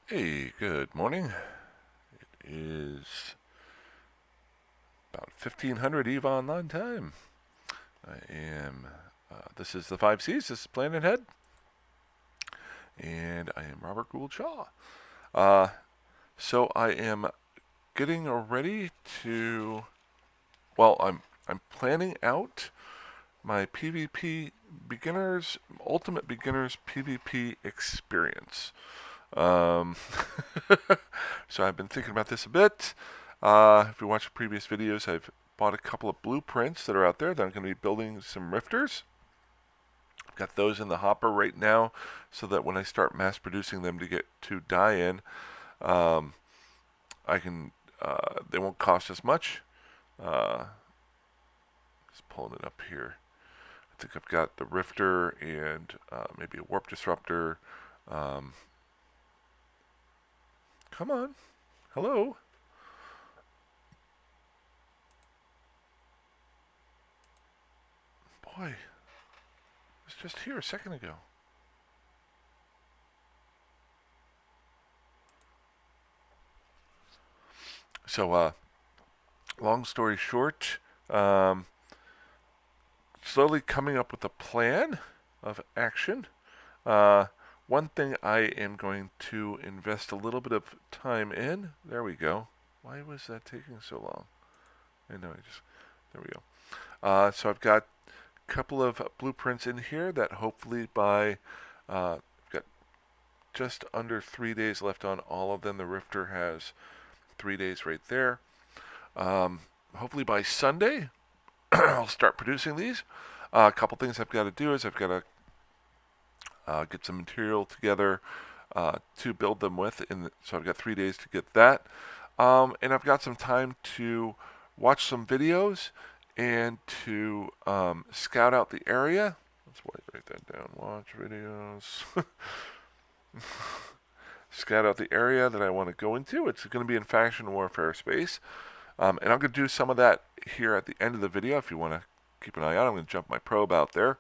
Hey, good morning. It is about 1500 EVE Online time. This is the 5Cs, this is Planet Head, and I am Robert Gould Shaw. Uh, so I am getting ready to, I'm planning out my PvP beginners, ultimate beginners PvP experience. Um, so I've been thinking about this a bit. If you watch previous videos, I've bought a couple of blueprints that are out there that I'm going to be building some rifters. I've got those in the hopper right now so that when I start mass producing them to get to die-in, um, I can, they won't cost as much. Uh, just pulling it up here. I think I've got the rifter and maybe a warp disruptor. Um, Come on. Hello. Boy, it was just here a second ago. So, long story short, um, slowly coming up with a plan of action. Uh, One thing I am going to invest a little bit of time in. There we go. Why was that taking so long? I know. There we go. So I've got a couple of blueprints in here that hopefully by I've got just under 3 days left on all of them. The Rifter has 3 days right there. Hopefully by Sunday, I'll start producing these. A couple things I've got to do is I've got to get some material together to build them with, so I've got 3 days to get that. And I've got some time to watch some videos and to scout out the area. Let's write that down. Watch videos. Scout out the area that I want to go into. It's going to be in faction warfare space. And I'm going to do some of that here at the end of the video if you want to keep an eye out. I'm going to jump my probe out there.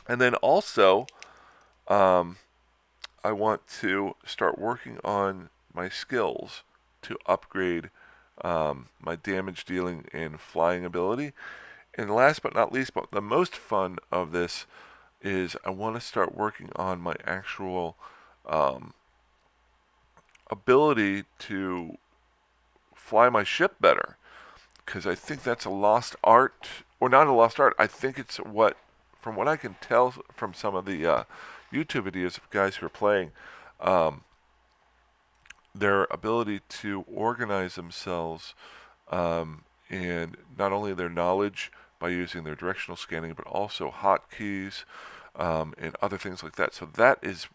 And then also, I want to start working on my skills to upgrade my damage dealing and flying ability. And last but not least, but the most fun of this is I want to start working on my actual um, ability to fly my ship better. Because I think that's a lost art, or not a lost art. I think it's what, from what I can tell from some of the YouTube videos of guys who are playing, um, their ability to organize themselves and not only their knowledge by using their directional scanning, but also hotkeys and other things like that. So that is,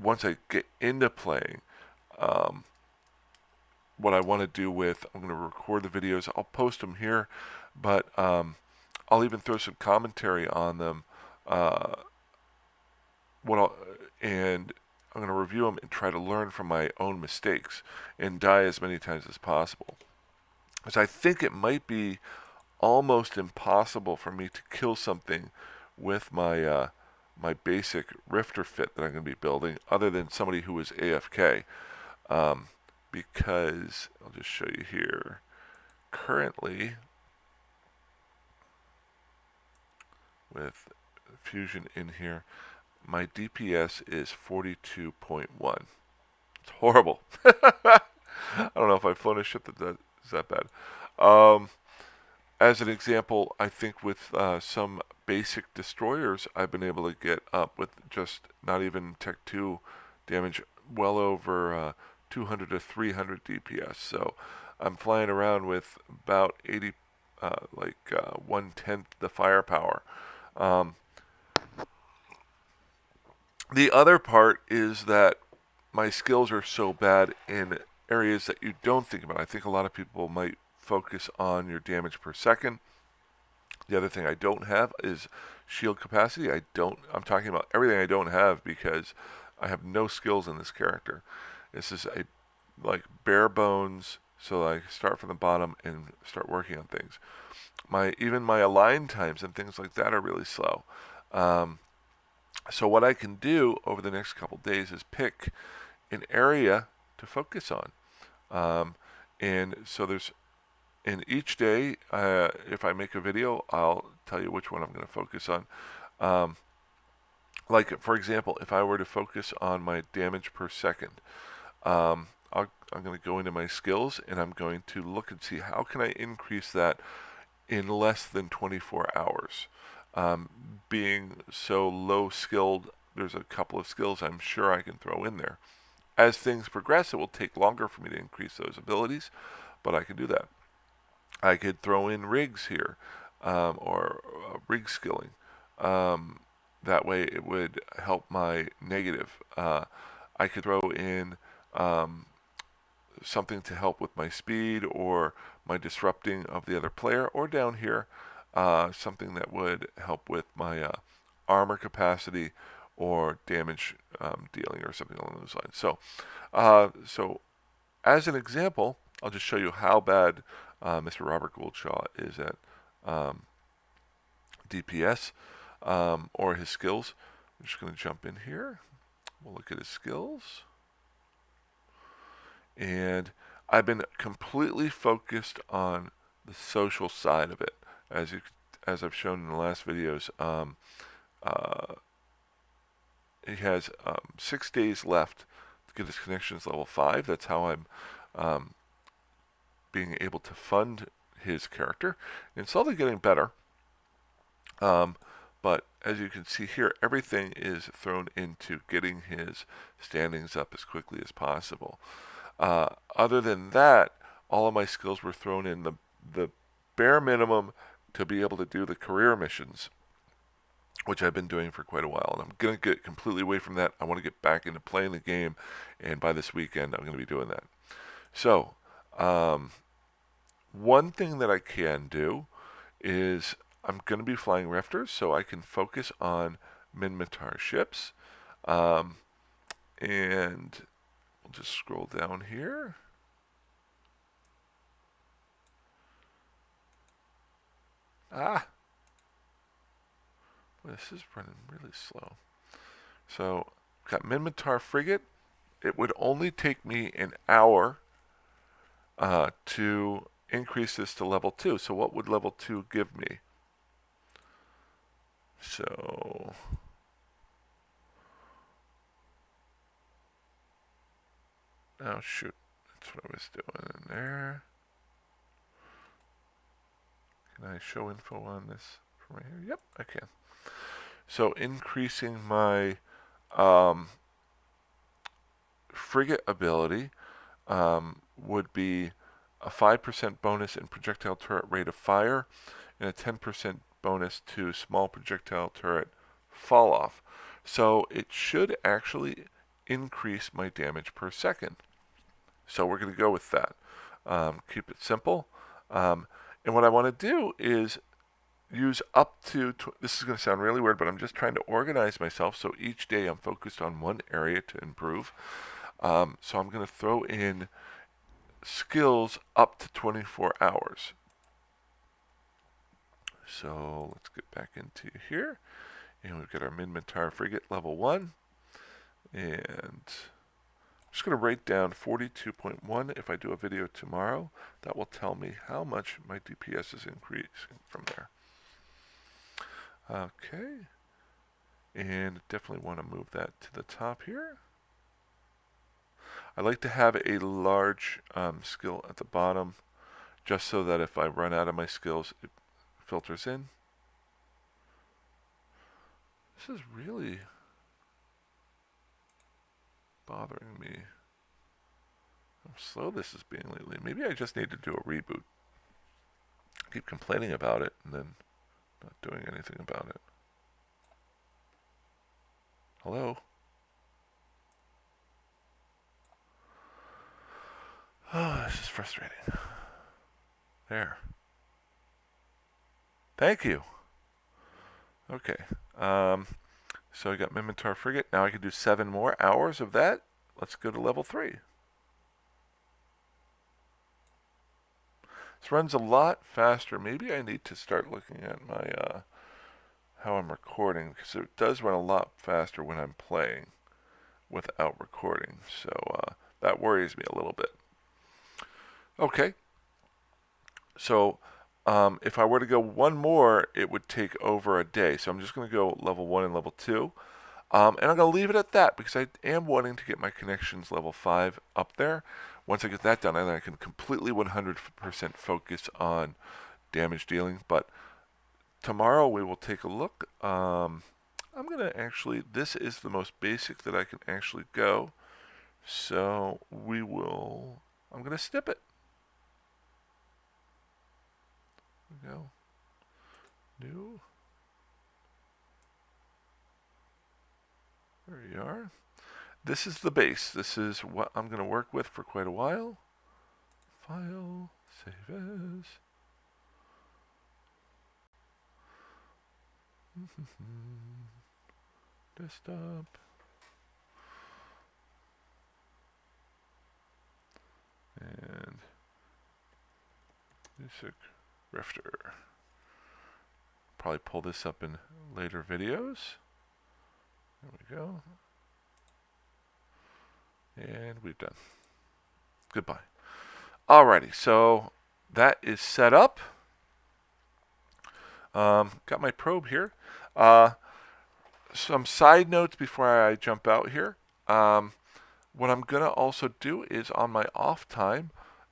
once I get into playing, um, what I want to do with. I'm going to record the videos. I'll post them here, but I'll even throw some commentary on them. Uh, what I'll, and I'm going to review them and try to learn from my own mistakes and die as many times as possible. Because I think it might be almost impossible for me to kill something with my basic Rifter fit that I'm going to be building, other than somebody who is AFK. Um, because I'll just show you here. Currently, with Fusion in here, my DPS is 42.1. It's horrible. I don't know if I've flown a ship that is that bad. Um, as an example, I think with some basic destroyers, I've been able to get up with just not even Tech 2 damage well over 200 to 300 DPS. So I'm flying around with about 80, 1/10 the firepower. Um, the other part is that my skills are so bad in areas that you don't think about. I think a lot of people might focus on your damage per second. The other thing I don't have is shield capacity. I'm talking about everything I don't have because I have no skills in this character. This is a like bare bones, so I start from the bottom and start working on things. Even my align times and things like that are really slow. So what I can do over the next couple days is pick an area to focus on. And so there's in each day, if I make a video, I'll tell you which one I'm going to focus on. Um, like, for example, if I were to focus on my damage per second, I'm going to go into my skills and I'm going to look and see how can I increase that in less than 24 hours. Being so low skilled, there's a couple of skills I'm sure I can throw in there. As things progress, it will take longer for me to increase those abilities, but I can do that. I could throw in rigs here, or rig skilling. That way it would help my negative. I could throw in um, something to help with my speed or my disrupting of the other player, or down here, something that would help with my armor capacity or damage dealing or something along those lines. So as an example, I'll just show you how bad Mr. Robert Gouldshaw is at DPS or his skills. I'm just going to jump in here. We'll look at his skills. And I've been completely focused on the social side of it, as I've shown in the last videos. He has 6 days left to get his connections level 5. That's how I'm being able to fund his character. And it's slowly getting better. But as you can see here, everything is thrown into getting his standings up as quickly as possible. Other than that, all of my skills were thrown in the bare minimum to be able to do the career missions, which I've been doing for quite a while. And I'm going to get completely away from that. I want to get back into playing the game, and by this weekend, I'm going to be doing that. So, one thing that I can do is I'm going to be flying Rifters, so I can focus on Minmatar ships. And we'll just scroll down here. This is running really slow. So, got Minmatar frigate. It would only take me an hour to increase this to level 2. So what would level 2 give me? So oh shoot, that's what I was doing in there. Can I show info on this from right here? Yep, I can. So increasing my frigate ability would be a 5% bonus in projectile turret rate of fire and a 10% bonus to small projectile turret fall off. So it should actually increase my damage per second. So we're going to go with that. Keep it simple. And what I want to do is use up to, this is going to sound really weird, but I'm just trying to organize myself so each day I'm focused on one area to improve. So I'm going to throw in skills up to 24 hours. So let's get back into here. And we've got our Minmatar frigate level 1. And I'm just going to write down 42.1. If I do a video tomorrow, that will tell me how much my DPS is increasing from there. Okay. And definitely want to move that to the top here. I like to have a large skill at the bottom, just so that if I run out of my skills, it filters in. This is really bothering me. How slow this is being lately. Maybe I just need to do a reboot. I keep complaining about it and then not doing anything about it. Hello? Oh, this is frustrating. There. Thank you. Okay. So I got Minmatar frigate. Now I can do 7 more hours of that. Let's go to level 3. This runs a lot faster. Maybe I need to start looking at my how I'm recording, because it does run a lot faster when I'm playing. without recording. So that worries me a little bit. Okay, so if I were to go one more, it would take over a day. So I'm just going to go level 1 and level 2. And I'm going to leave it at that because I am wanting to get my connections level 5 up there. Once I get that done, then I can completely 100% focus on damage dealing. But tomorrow we will take a look. I'm going to actually, this is the most basic that I can actually go. So I'm going to snip it. There we go. New. There you are. This is the base. This is what I'm going to work with for quite a while. File, save as. Desktop. And music Rifter. Probably pull this up in later videos. There we go. And we've done. Goodbye. Alrighty, so that is set up. Got my probe here. Some side notes before I jump out here. What I'm going to also do is on my off time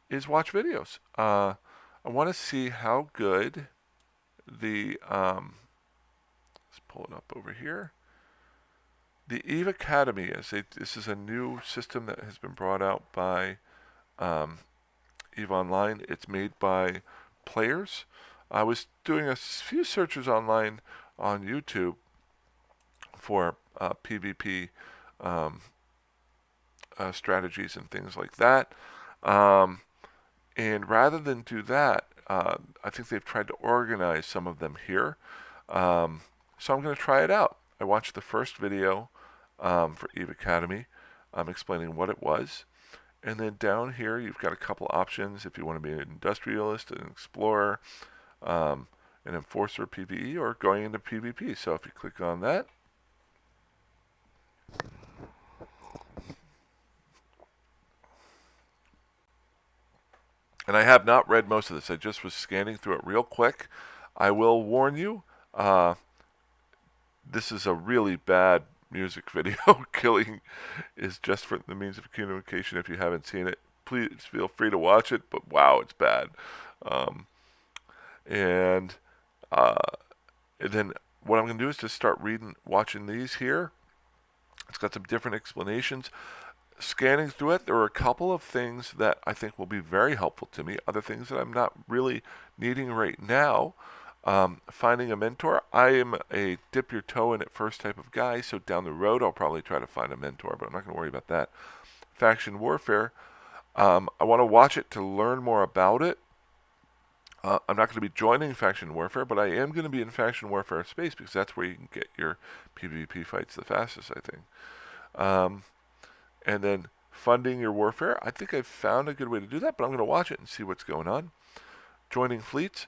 is watch videos. I want to see how good the, let's pull it up over here. The EVE Academy is. This is a new system that has been brought out by EVE Online. It's made by players. I was doing a few searches online on YouTube for PvP strategies and things like that. And rather than do that, I think they've tried to organize some of them here. So I'm going to try it out. I watched the first video for EVE Academy explaining what it was. And then down here, you've got a couple options if you want to be an industrialist, an explorer, an enforcer PvE, or going into PvP. So if you click on that, and I have not read most of this, I just was scanning through it real quick. I will warn you, this is a really bad music video. Killing is just for the means of communication. If you haven't seen it, please feel free to watch it, but wow, it's bad. And then what I'm going to do is just start watching these here. It's got some different explanations. Scanning through it, there are a couple of things that I think will be very helpful to me. Other things that I'm not really needing right now. Finding a mentor. I am a dip your toe in it first type of guy, so down the road I'll probably try to find a mentor, but I'm not going to worry about that. Faction Warfare. I want to watch it to learn more about it. I'm not going to be joining Faction Warfare, but I am going to be in Faction Warfare space because that's where you can get your PvP fights the fastest, I think. And then funding your warfare. I think I've found a good way to do that, but I'm going to watch it and see what's going on. Joining fleets.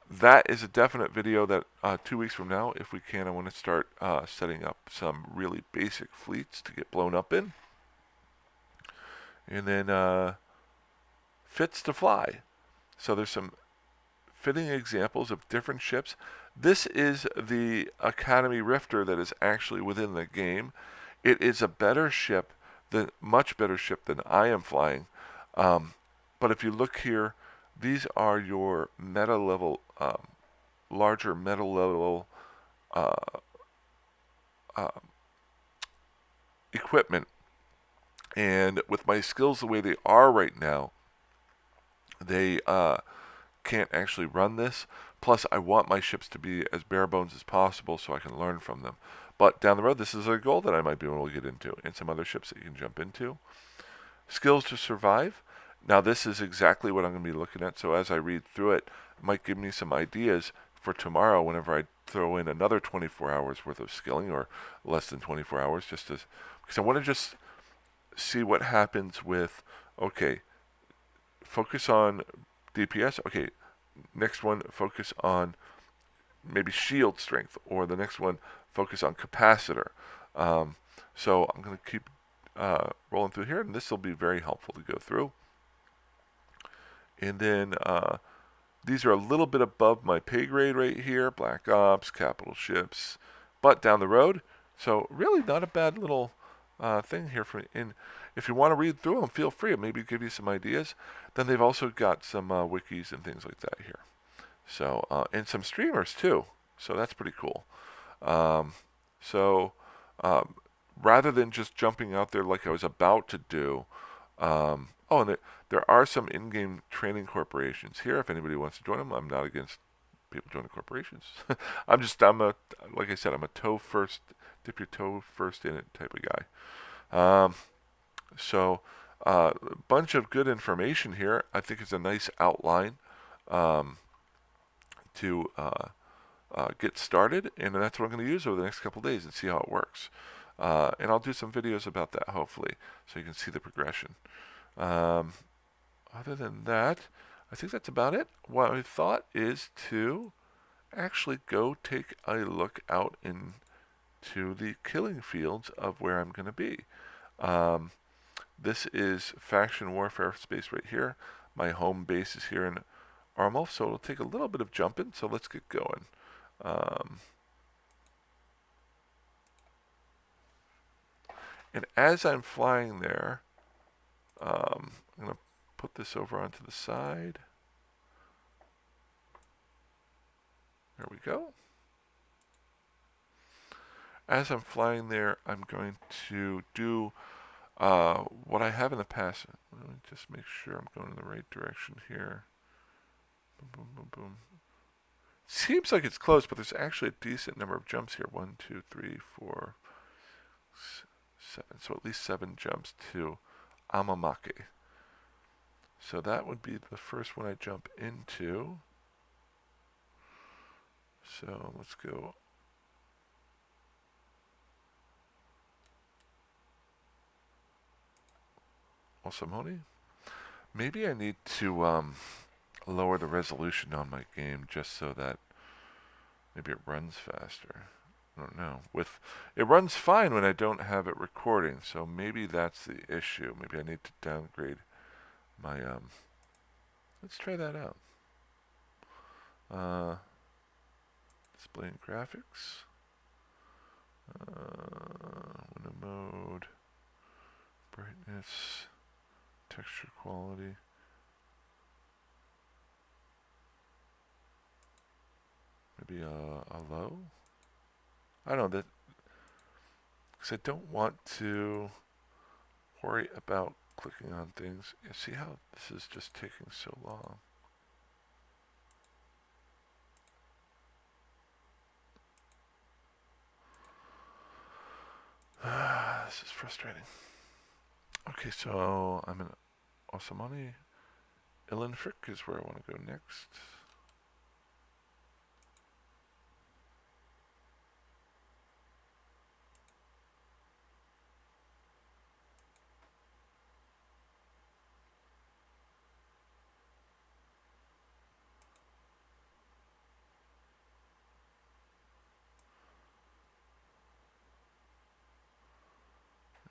That is a definite video that 2 weeks from now, if we can, I want to start setting up some really basic fleets to get blown up in. And then fits to fly. So there's some fitting examples of different ships. This is the Academy Rifter that is actually within the game. It is a better ship, much better ship than I am flying. But if you look here, these are your meta level, larger meta level equipment. And with my skills the way they are right now, they can't actually run this. Plus, I want my ships to be as bare bones as possible so I can learn from them. But down the road, this is a goal that I might be able to get into, and some other ships that you can jump into. Skills to survive. Now, this is exactly what I'm going to be looking at, so as I read through it, it might give me some ideas for tomorrow whenever I throw in another 24 hours worth of skilling, or less than 24 hours, because I want to just see what happens with, okay, focus on DPS, okay, next one, focus on maybe shield strength, or the next one, focus on capacitor. So I'm going to keep rolling through here, and this will be very helpful to go through. And then these are a little bit above my pay grade right here, Black Ops, Capital Ships, but down the road. So really not a bad little thing here. And if you want to read through them, feel free. Maybe give you some ideas. Then they've also got some wikis and things like that here. So and some streamers too. So that's pretty cool. Um, so um, rather than just jumping out there like I was about to do, oh, and there are some in-game training corporations here. If anybody wants to join them, I'm not against people joining corporations. Like I said, I'm a toe first, dip your toe first in it type of guy. So, a bunch of good information here. I think it's a nice outline um, to get started, and that's what I'm going to use over the next couple of days and see how it works. And I'll do some videos about that hopefully, so you can see the progression. Um, Other than that, I think that's about it. What I thought is to actually go take a look out into the killing fields of where I'm going to be. Um, this is Faction Warfare Space right here. My home base is here in Armel, so it'll take a little bit of jumping, so let's get going. And as I'm flying there, I'm going to put this over onto the side. There we go. As I'm flying there, I'm going to do what I have in the past. Let me just make sure I'm going in the right direction here. Boom, boom, boom, boom. Seems like it's close, but there's actually a decent number of jumps here. 1, 2, 3, 4, 7. So at least 7 jumps to Amamake. So that would be the first one I jump into. So let's go. Osamoni. Maybe I need to lower the resolution on my game just so that maybe it runs faster. I don't know. It runs fine when I don't have it recording, so maybe that's the issue. Maybe I need to downgrade my let's try that out. Display and graphics. Window mode. Brightness. Texture quality. Maybe a low. I don't know that because I don't want to worry about clicking on things. You see how this is just taking so long. This is frustrating. Okay, so I'm in Osamani. Ilinfrick is where I want to go next.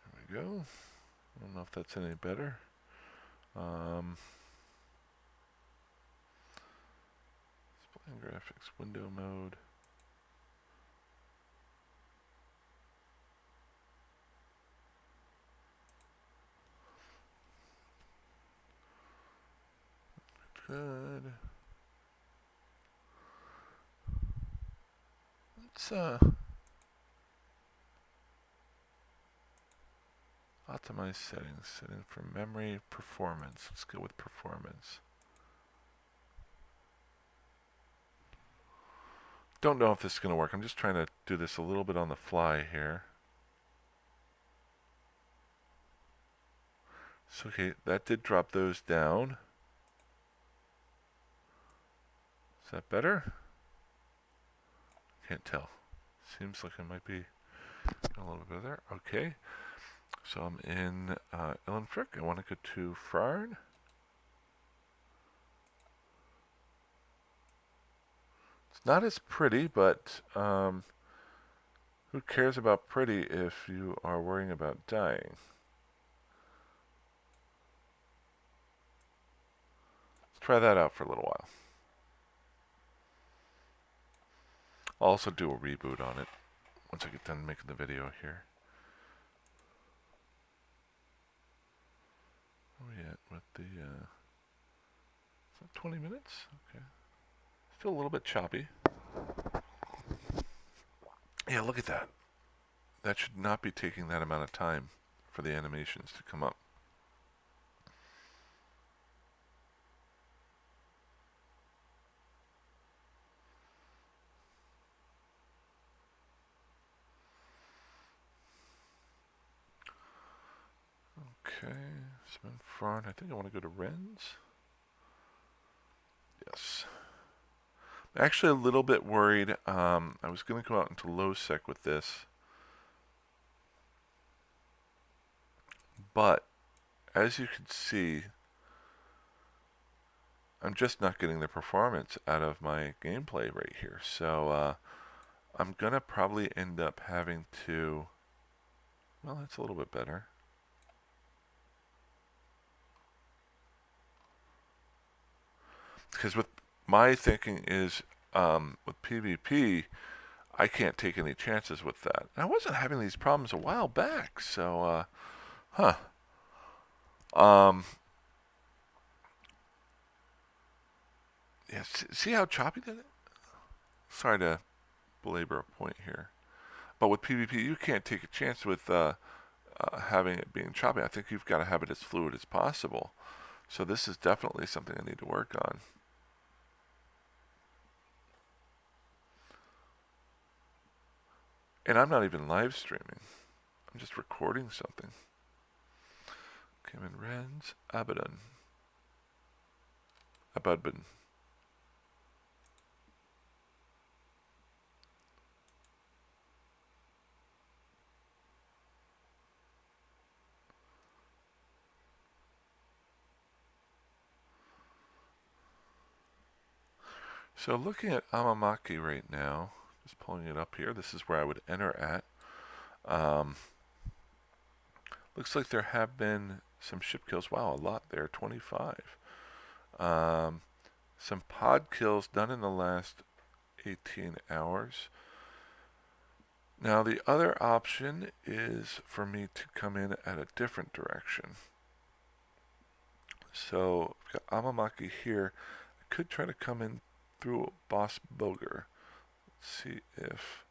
There we go. I don't know if that's any better. Display graphics, window mode. Good. Let's optimize settings. Setting for memory performance. Let's go with performance. Don't know if this is going to work. I'm just trying to do this a little bit on the fly here. So, okay, that did drop those down. Is that better? Can't tell. Seems like I might be a little bit there. Okay. So I'm in Ilinfrick. I want to go to Frarn. It's not as pretty, but who cares about pretty if you are worrying about dying? try that out for a little while. I'll also do a reboot on it once I get done making the video here. Oh yeah, with the, is that 20 minutes? Okay. Still a little bit choppy. Yeah, look at that. That should not be taking that amount of time for the animations to come up. Okay, so in front, I think I want to go to Wrens. Yes. I'm actually a little bit worried. I was going to go out into low sec with this, but as you can see, I'm just not getting the performance out of my gameplay right here. So I'm going to probably end up having to, well, that's a little bit better. Because with my thinking is, with PvP, I can't take any chances with that. And I wasn't having these problems a while back, so, huh. Yeah, see how choppy that is? Sorry to belabor a point here. But with PvP, you can't take a chance with having it being choppy. I think you've got to have it as fluid as possible. So this is definitely something I need to work on. And I'm not even live streaming. I'm just recording something. Kevin Renz, Abaddon. Abudbin. So looking at Amamaki right now, just pulling it up here, this is where I would enter at. Looks like there have been some ship kills. Wow, a lot there, 25. Some pod kills done in the last 18 hours. Now the other option is for me to come in at a different direction. So I've got Amamaki here. I could try to come in through Boss Boger. Let's see if,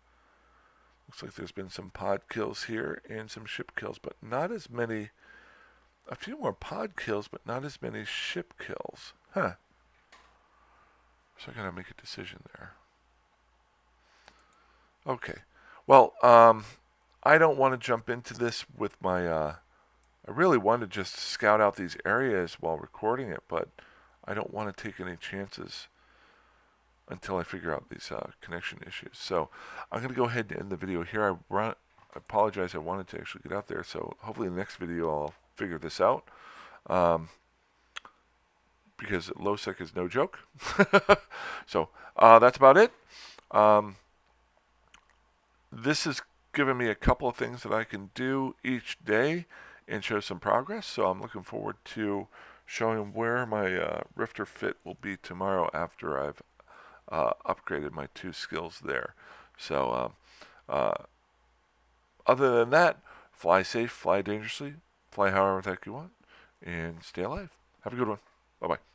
looks like there's been some pod kills here and some ship kills, but not as many. A few more pod kills, but not as many ship kills. Huh. So I gotta make a decision there. Okay. Well, I don't want to jump into this with my, I really want to just scout out these areas while recording it, but I don't want to take any chances until I figure out these connection issues. So I'm going to go ahead and end the video here. I apologize, I wanted to actually get out there, so hopefully in the next video I'll figure this out. Because low sec is no joke. So that's about it. This has given me a couple of things that I can do each day and show some progress. So I'm looking forward to showing where my Rifter fit will be tomorrow after I've upgraded my 2 skills there. So other than that, fly safe, fly dangerously, fly however the heck you want, and stay alive. Have a good one. Bye-bye.